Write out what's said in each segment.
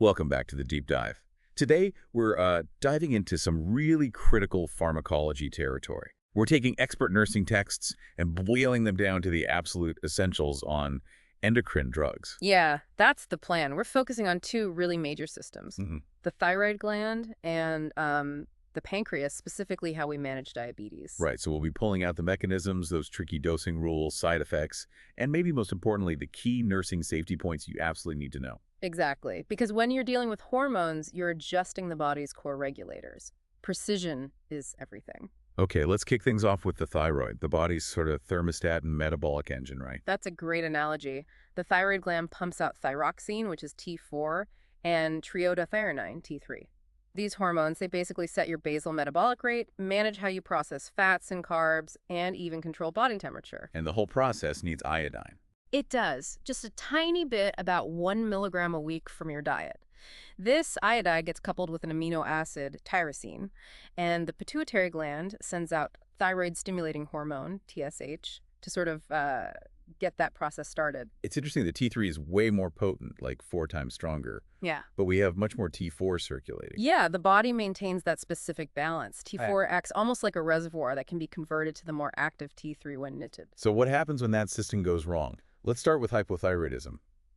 Welcome back to the deep dive. Today, we're diving into some really critical pharmacology territory. We're taking expert nursing texts and boiling them down to the absolute essentials on endocrine drugs. Yeah, that's the plan. We're focusing on two really major systems, hmm the thyroid gland and the pancreas, specifically how we manage diabetes. Right, so we'll be pulling out the mechanisms, those tricky dosing rules, side effects, and maybe most importantly, the key nursing safety points you absolutely need to know. Exactly, because when you're dealing with hormones, you're adjusting the body's core regulators. Precision is everything. Okay, let's kick things off with the thyroid, the body's sort of thermostat and metabolic engine, right? That's a great analogy. The thyroid gland pumps out thyroxine, which is T4, and triiodothyronine, T3. These hormones, they basically set your basal metabolic rate, manage how you process fats and carbs, and even control body temperature. And the whole process needs iodine. It does, just a tiny bit, about 1 milligram a week from your diet. This iodide gets coupled with an amino acid, tyrosine, and the pituitary gland sends out thyroid-stimulating hormone, TSH, to sort of get that process started. It's interesting that T3 is way more potent, like 4 times stronger, Yeah. but we have much more T4 circulating. Yeah, the body maintains that specific balance. T4 acts almost like a reservoir that can be converted to the more active T3 when knitted. So what happens when that system goes wrong? Let's start with hypothyroidism.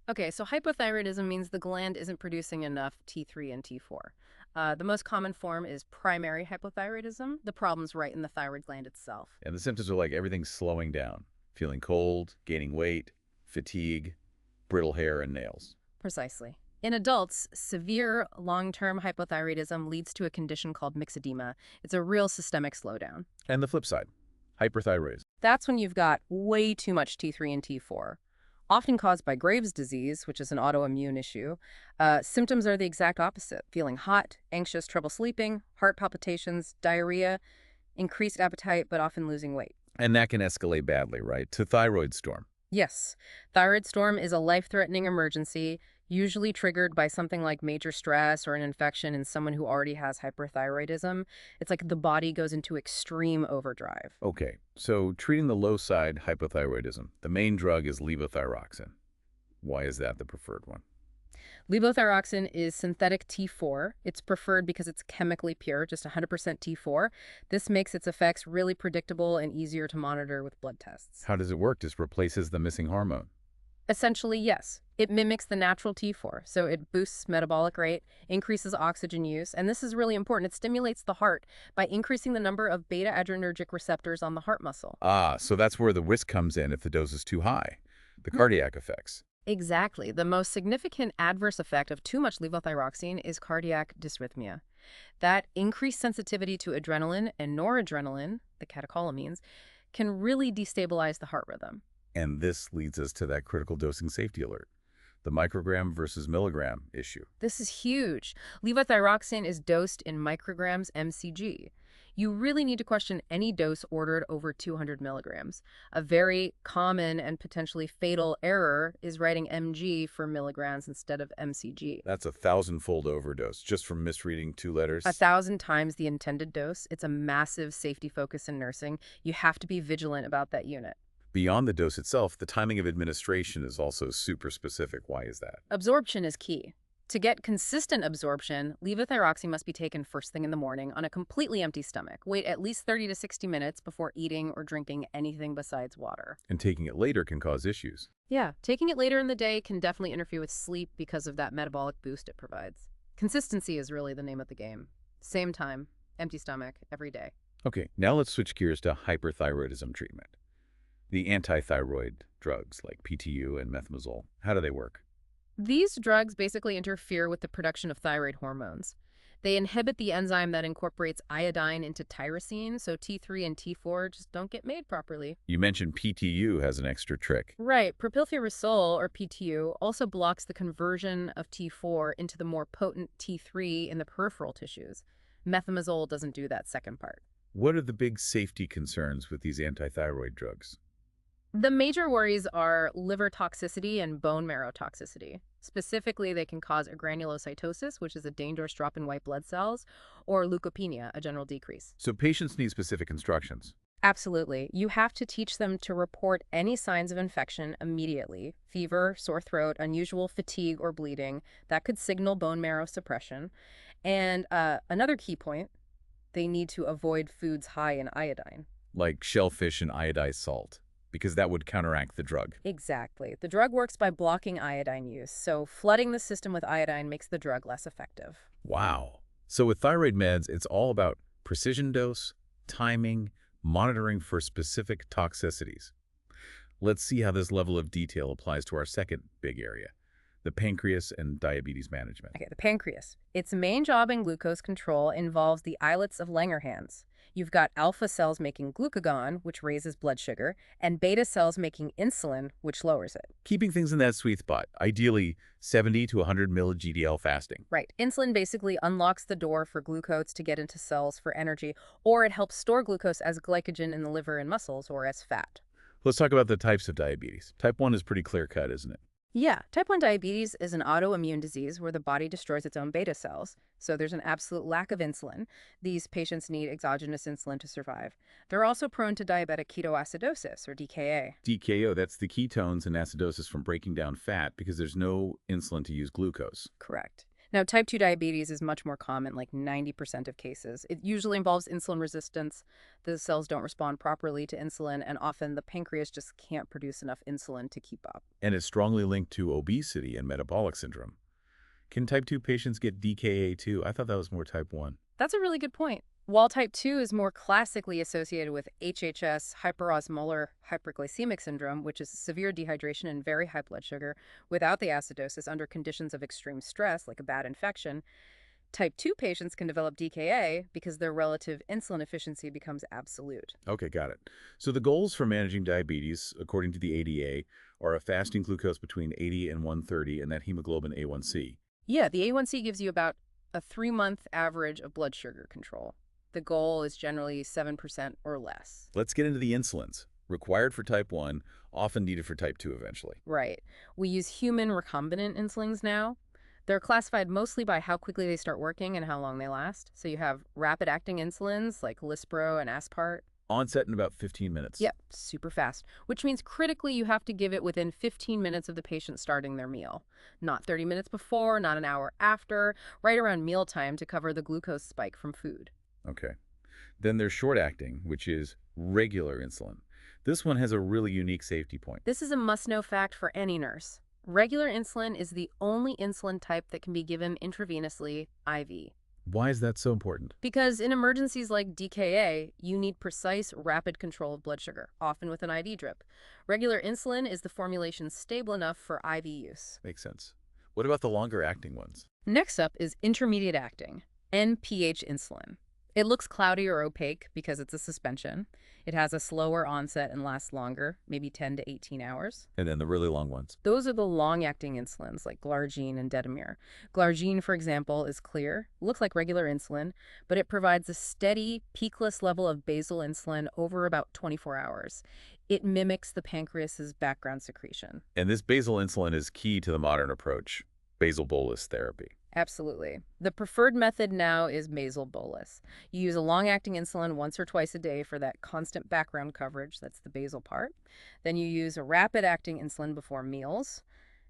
Okay, so hypothyroidism means the gland isn't producing enough T3 and T4. The most common form is primary hypothyroidism. The problem's right in the thyroid gland itself. And the symptoms are like everything's slowing down, feeling cold, gaining weight, fatigue, brittle hair and nails. Precisely. In adults, severe long-term hypothyroidism leads to a condition called myxedema. It's a real systemic slowdown. And the flip side, hyperthyroidism. That's when you've got way too much T3 and T4. Often caused by Graves' disease, which is an autoimmune issue. Symptoms are the exact opposite: feeling hot, anxious, trouble sleeping, heart palpitations, diarrhea, increased appetite, but often losing weight. And that can escalate badly, right, to thyroid storm. Yes, thyroid storm is a life-threatening emergency, usually triggered by something like major stress or an infection in someone who already has hyperthyroidism. It's like the body goes into extreme overdrive. Okay, so treating the low side hypothyroidism, the main drug is levothyroxine. Why is that the preferred one? Levothyroxine is synthetic T4. It's preferred because it's chemically pure, just 100% T4. This makes its effects really predictable and easier to monitor with blood tests. How does it work? Just replaces the missing hormone. Essentially, yes. It mimics the natural T4, so it boosts metabolic rate, increases oxygen use, and this is really important. It stimulates the heart by increasing the number of beta-adrenergic receptors on the heart muscle. Ah, so that's where the risk comes in if the dose is too high. The cardiac effects. Exactly. The most significant adverse effect of too much levothyroxine is cardiac dysrhythmia. That increased sensitivity to adrenaline and noradrenaline, the catecholamines, can really destabilize the heart rhythm. And this leads us to that critical dosing safety alert, the microgram versus milligram issue. This is huge. Levothyroxine is dosed in micrograms mcg. You really need to question any dose ordered over 200 milligrams. A very common and potentially fatal error is writing mg for milligrams instead of mcg. That's a 1,000-fold overdose just from misreading 2 letters. 1,000 times the intended dose. It's a massive safety focus in nursing. You have to be vigilant about that unit. Beyond the dose itself, the timing of administration is also super specific. Why is that? Absorption is key. To get consistent absorption, levothyroxine must be taken first thing in the morning on a completely empty stomach. Wait at least 30 to 60 minutes before eating or drinking anything besides water. And taking it later can cause issues. Yeah, taking it later in the day can definitely interfere with sleep because of that metabolic boost it provides. Consistency is really the name of the game. Same time, empty stomach, every day. Okay, now let's switch gears to hyperthyroidism treatment. The antithyroid drugs like PTU and methimazole, how do they work? These drugs basically interfere with the production of thyroid hormones. They inhibit the enzyme that incorporates iodine into tyrosine, so T3 and T4 just don't get made properly. You mentioned PTU has an extra trick. Right. Propylfurazole, or PTU, also blocks the conversion of T4 into the more potent T3 in the peripheral tissues. Methimazole doesn't do that second part. What are the big safety concerns with these antithyroid drugs? The major worries are liver toxicity and bone marrow toxicity. Specifically, they can cause agranulocytosis, which is a dangerous drop in white blood cells, or leukopenia, a general decrease. So patients need specific instructions. Absolutely. You have to teach them to report any signs of infection immediately. Fever, sore throat, unusual fatigue or bleeding. That could signal bone marrow suppression. And another key point, they need to avoid foods high in iodine. Like shellfish and iodized salt, because that would counteract the drug. Exactly. The drug works by blocking iodine use, so flooding the system with iodine makes the drug less effective. Wow. So with thyroid meds, it's all about precision dose, timing, monitoring for specific toxicities. Let's see how this level of detail applies to our second big area, the pancreas and diabetes management. Okay, the pancreas. Its main job in glucose control involves the islets of Langerhans. You've got alpha cells making glucagon, which raises blood sugar, and beta cells making insulin, which lowers it. Keeping things in that sweet spot, ideally 70 to 100 milli-GDL fasting. Right. Insulin basically unlocks the door for glucose to get into cells for energy, or it helps store glucose as glycogen in the liver and muscles, or as fat. Let's talk about the types of diabetes. Type 1 is pretty clear-cut, isn't it? Yeah, type 1 diabetes is an autoimmune disease where the body destroys its own beta cells, so there's an absolute lack of insulin. These patients need exogenous insulin to survive. They're also prone to diabetic ketoacidosis, or DKA. DKO, that's the ketones and acidosis from breaking down fat because there's no insulin to use glucose. Correct. Now, type 2 diabetes is much more common, like 90% of cases. It usually involves insulin resistance. The cells don't respond properly to insulin, and often the pancreas just can't produce enough insulin to keep up. And it's strongly linked to obesity and metabolic syndrome. Can type 2 patients get DKA too? I thought that was more type 1. That's a really good point. While type 2 is more classically associated with HHS, hyperosmolar hyperglycemic syndrome, which is severe dehydration and very high blood sugar without the acidosis under conditions of extreme stress, like a bad infection, type 2 patients can develop DKA because their relative insulin efficiency becomes absolute. Okay, got it. So the goals for managing diabetes, according to the ADA, are a fasting glucose between 80 and 130 and that hemoglobin A1C. Yeah, the A1C gives you about a 3-month average of blood sugar control. The goal is generally 7% or less. Let's get into the insulins, required for type 1, often needed for type 2 eventually. Right. We use human recombinant insulins now. They're classified mostly by how quickly they start working and how long they last. So you have rapid-acting insulins like Lispro and Aspart. Onset in about 15 minutes. Yep, super fast, which means critically you have to give it within 15 minutes of the patient starting their meal. Not 30 minutes before, not an hour after, right around mealtime to cover the glucose spike from food. Okay. Then there's short-acting, which is regular insulin. This one has a really unique safety point. This is a must-know fact for any nurse. Regular insulin is the only insulin type that can be given intravenously, IV. Why is that so important? Because in emergencies like DKA, you need precise, rapid control of blood sugar, often with an IV drip. Regular insulin is the formulation stable enough for IV use. Makes sense. What about the longer-acting ones? Next up is intermediate-acting, NPH insulin. It looks cloudy or opaque because it's a suspension. It has a slower onset and lasts longer, maybe 10 to 18 hours. And then the really long ones. Those are the long-acting insulins like Glargine and Detamir. Glargine, for example, is clear, looks like regular insulin, but it provides a steady, peakless level of basal insulin over about 24 hours. It mimics the pancreas's background secretion. And this basal insulin is key to the modern approach, basal bolus therapy. Absolutely. The preferred method now is basal bolus. You use a long-acting insulin once or twice a day for that constant background coverage, that's the basal part. Then you use a rapid-acting insulin before meals.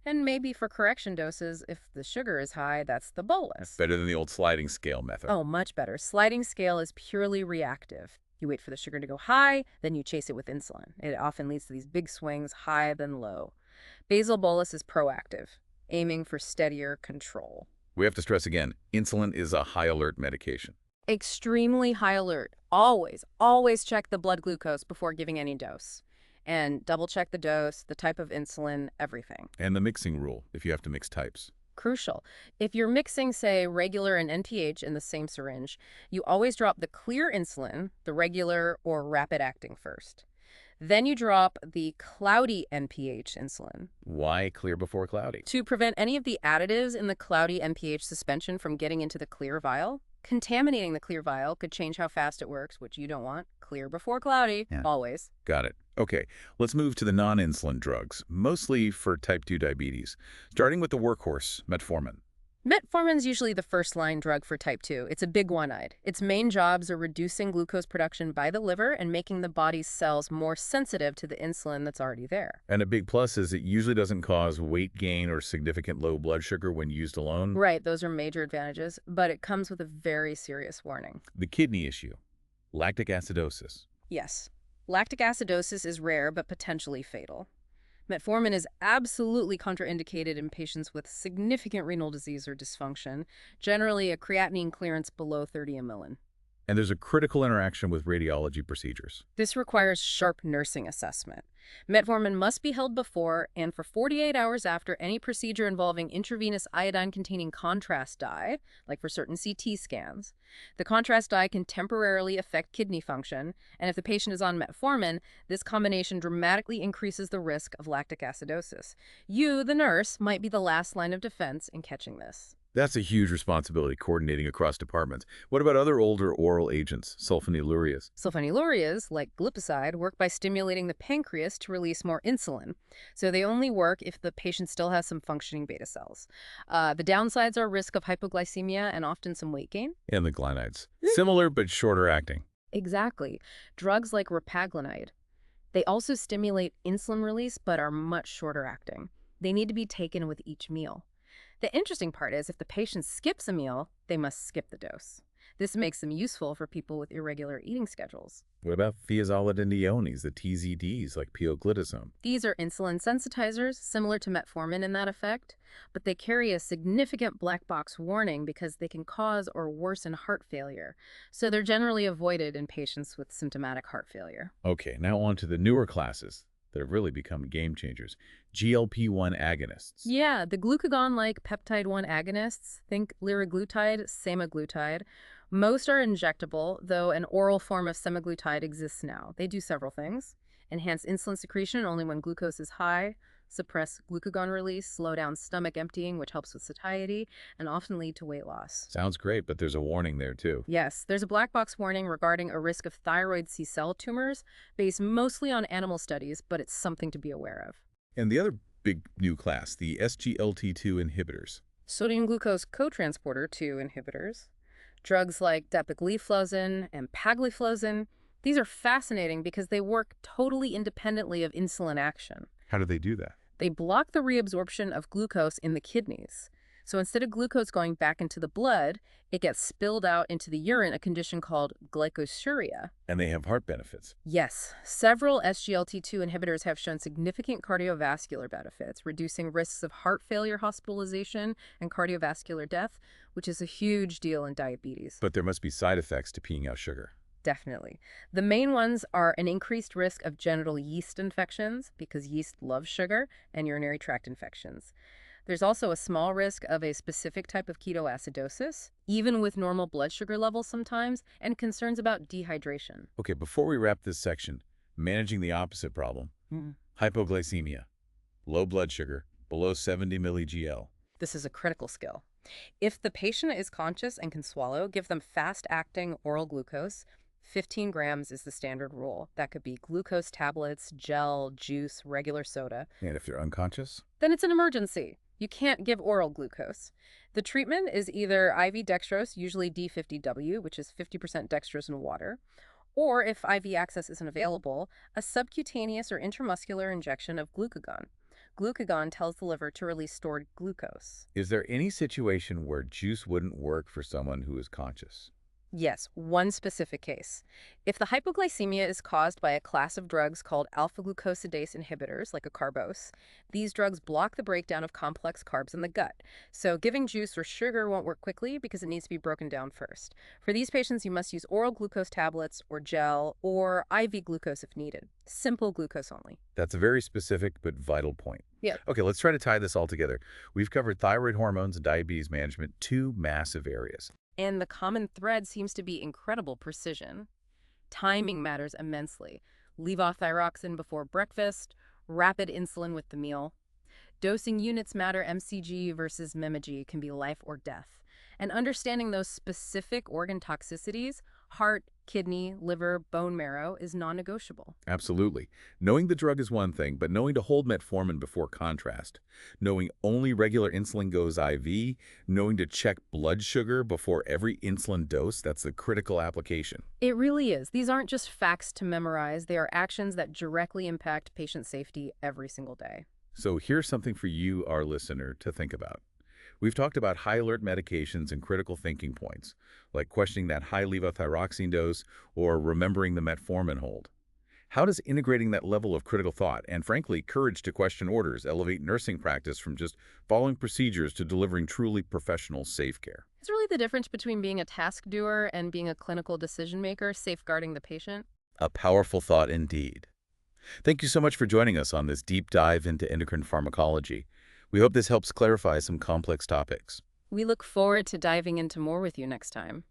And maybe for correction doses, if the sugar is high, that's the bolus. Better than the old sliding scale method. Oh, much better. Sliding scale is purely reactive. You wait for the sugar to go high, then you chase it with insulin. It often leads to these big swings, high then low. Basal bolus is proactive, aiming for steadier control. We have to stress again, insulin is a high-alert medication. Extremely high alert. Always check the blood glucose before giving any dose. And double check the dose, the type of insulin, everything. And the mixing rule, if you have to mix types. Crucial. If you're mixing, say, regular and NPH in the same syringe, you always drop the clear insulin, the regular or rapid-acting first. Then you drop the cloudy NPH insulin. Why clear before cloudy? To prevent any of the additives in the cloudy NPH suspension from getting into the clear vial. Contaminating the clear vial could change how fast it works, which you don't want. Clear before cloudy, always. Got it. Okay, let's move to the non-insulin drugs, mostly for type 2 diabetes, starting with the workhorse, metformin. Metformin's usually the first-line drug for type 2. It's a big one-eyed. Its main jobs are reducing glucose production by the liver and making the body's cells more sensitive to the insulin that's already there. And a big plus is it usually doesn't cause weight gain or significant low blood sugar when used alone. Right, those are major advantages, but it comes with a very serious warning. The kidney issue, lactic acidosis. Yes, lactic acidosis is rare but potentially fatal. Metformin is absolutely contraindicated in patients with significant renal disease or dysfunction, generally a creatinine clearance below 30 ml. And there's a critical interaction with radiology procedures. This requires sharp nursing assessment. Metformin must be held before and for 48 hours after any procedure involving intravenous iodine-containing contrast dye, like for certain CT scans. The contrast dye can temporarily affect kidney function, and if the patient is on metformin, this combination dramatically increases the risk of lactic acidosis. You, the nurse, might be the last line of defense in catching this. That's a huge responsibility, coordinating across departments. What about other older oral agents, sulfonylurias? Sulfonylurias, like glipizide, work by stimulating the pancreas to release more insulin. So they only work if the patient still has some functioning beta cells. The downsides are risk of hypoglycemia and often some weight gain. And the glianides. Similar but shorter acting. Exactly. Drugs like repaglinide. They also stimulate insulin release but are much shorter acting. They need to be taken with each meal. The interesting part is if the patient skips a meal, they must skip the dose. This makes them useful for people with irregular eating schedules. What about thiazolidinediones, the TZDs, like pioglitazone? These are insulin sensitizers, similar to metformin in that effect, but they carry a significant black box warning because they can cause or worsen heart failure. So they're generally avoided in patients with symptomatic heart failure. Okay, now on to the newer classes that have really become game changers. GLP-1 agonists. Yeah, the glucagon-like peptide-1 agonists, think liraglutide, semaglutide. Most are injectable, though an oral form of semaglutide exists now. They do several things: enhance insulin secretion only when glucose is high, suppress glucagon release, slow down stomach emptying, which helps with satiety, and often lead to weight loss. Sounds great, but there's a warning there too. Yes, there's a black box warning regarding a risk of thyroid C-cell tumors, based mostly on animal studies, but it's something to be aware of. And the other big new class, the SGLT2 inhibitors. Sodium glucose cotransporter 2 inhibitors. Drugs like dapagliflozin and pagliflozin, these are fascinating because they work totally independently of insulin action. How do they do that? They block the reabsorption of glucose in the kidneys. So instead of glucose going back into the blood, it gets spilled out into the urine, a condition called glycosuria. And they have heart benefits. Yes, several SGLT2 inhibitors have shown significant cardiovascular benefits, reducing risks of heart failure hospitalization and cardiovascular death, which is a huge deal in diabetes. But there must be side effects to peeing out sugar. Definitely. The main ones are an increased risk of genital yeast infections, because yeast loves sugar, and urinary tract infections. There's also a small risk of a specific type of ketoacidosis, even with normal blood sugar levels sometimes, and concerns about dehydration. Okay, before we wrap this section, managing the opposite problem, hypoglycemia, low blood sugar, below 70 milligl. This is a critical skill. If the patient is conscious and can swallow, give them fast-acting oral glucose. 15 grams is the standard rule. That could be glucose tablets, gel, juice, regular soda. And if they're unconscious? Then it's an emergency. You can't give oral glucose. The treatment is either IV dextrose, usually D50W, which is 50% dextrose in water, or if IV access isn't available, a subcutaneous or intramuscular injection of glucagon. Glucagon tells the liver to release stored glucose. Is there any situation where juice wouldn't work for someone who is conscious? Yes, one specific case. If the hypoglycemia is caused by a class of drugs called alpha-glucosidase inhibitors, like a carbose, these drugs block the breakdown of complex carbs in the gut. So giving juice or sugar won't work quickly because it needs to be broken down first. For these patients, you must use oral glucose tablets or gel or IV glucose if needed. Simple glucose only. That's a very specific but vital point. Yeah. Okay, let's try to tie this all together. We've covered thyroid hormones and diabetes management, two massive areas. And the common thread seems to be incredible precision. Timing matters immensely. Leave off thyroxine before breakfast, rapid insulin with the meal. Dosing units matter. mcg versus mmg can be life or death. And understanding those specific organ toxicities, heart, kidney, liver, bone marrow, is non-negotiable. Absolutely. Knowing the drug is one thing, but knowing to hold metformin before contrast, knowing only regular insulin goes IV, knowing to check blood sugar before every insulin dose, that's the critical application. It really is. These aren't just facts to memorize. They are actions that directly impact patient safety every single day. So here's something for you, our listener, to think about. We've talked about high-alert medications and critical thinking points, like questioning that high levothyroxine dose or remembering the metformin hold. How does integrating that level of critical thought and, frankly, courage to question orders elevate nursing practice from just following procedures to delivering truly professional, safe care? It's really the difference between being a task doer and being a clinical decision maker, safeguarding the patient. A powerful thought indeed. Thank you so much for joining us on this deep dive into endocrine pharmacology. We hope this helps clarify some complex topics. We look forward to diving into more with you next time.